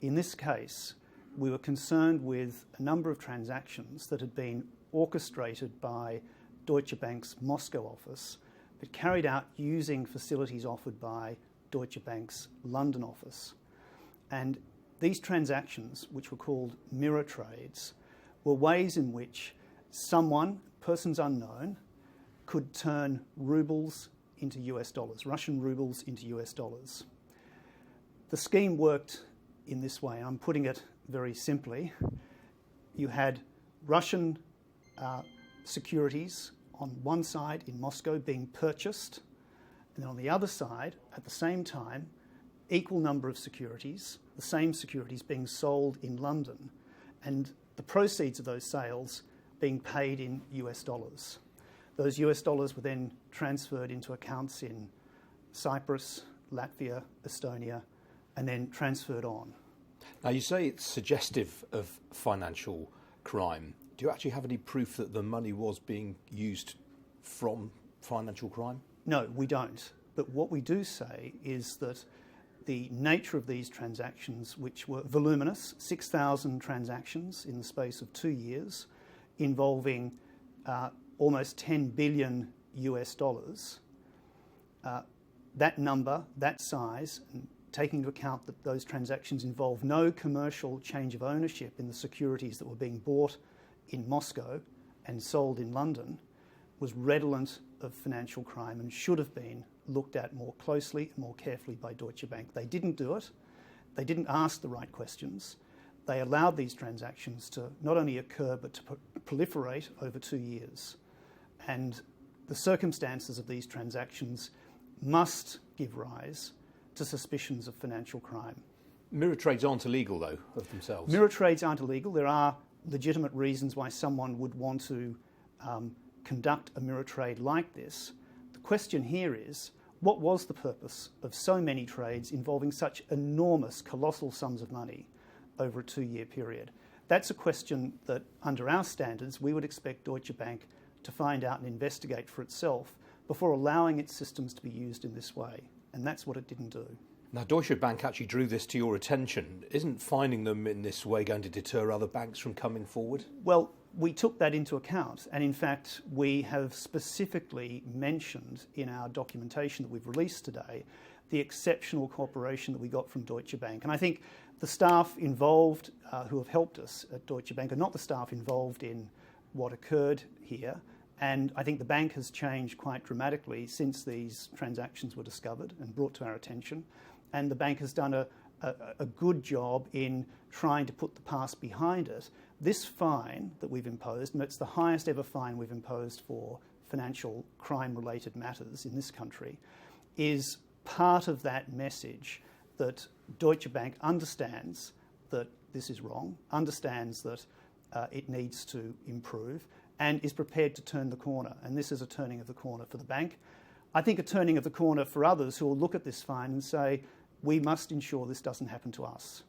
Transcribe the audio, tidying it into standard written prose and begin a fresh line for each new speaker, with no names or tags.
in this case, we were concerned with a number of transactions that had been orchestrated by Deutsche Bank's Moscow office, but carried out using facilities offered by Deutsche Bank's London office. And these transactions, which were called mirror trades, were ways in which someone, persons unknown, could turn rubles into US dollars, Russian rubles into US dollars. The scheme worked in this way. I'm putting it very simply. You had Russian securities on one side in Moscow being purchased, and then on the other side, at the same time, equal number of securities, the same securities being sold in London, and the proceeds of those sales being paid in US dollars. Those US dollars were then transferred into accounts in Cyprus, Latvia, Estonia, and then transferred on.
Now, you say it's suggestive of financial crime. Do you actually have any proof that the money was being used from financial crime?
No, we don't. But what we do say is that the nature of these transactions, which were voluminous, 6,000 transactions in the space of 2 years, involving almost 10 billion US dollars, that number, that size, and taking into account that those transactions involve no commercial change of ownership in the securities that were being bought in Moscow and sold in London, was redolent of financial crime and should have been looked at more closely and more carefully by Deutsche Bank. They didn't do it. They didn't ask the right questions. They allowed these transactions to not only occur but to proliferate over 2 years. And the circumstances of these transactions must give rise to suspicions of financial crime.
Mirror trades aren't illegal, though, of themselves.
Mirror trades aren't illegal. There are legitimate reasons why someone would want to conduct a mirror trade like this. The question here is, what was the purpose of so many trades involving such enormous, colossal sums of money over a 2-year period? That's a question that, under our standards, we would expect Deutsche Bank to find out and investigate for itself before allowing its systems to be used in this way. And that's what it didn't do.
Now, Deutsche Bank actually drew this to your attention. Isn't finding them in this way going to deter other banks from coming forward?
Well, we took that into account. And in fact, we have specifically mentioned in our documentation that we've released today the exceptional cooperation that we got from Deutsche Bank. And I think the staff involved who have helped us at Deutsche Bank are not the staff involved in what occurred here. And I think the bank has changed quite dramatically since these transactions were discovered and brought to our attention. And the bank has done a good job in trying to put the past behind it. This fine that we've imposed, and it's the highest ever fine we've imposed for financial crime-related matters in this country, is part of that message that Deutsche Bank understands that this is wrong, understands that it needs to improve, and is prepared to turn the corner. And this is a turning of the corner for the bank. I think a turning of the corner for others who will look at this fine and say, we must ensure this doesn't happen to us.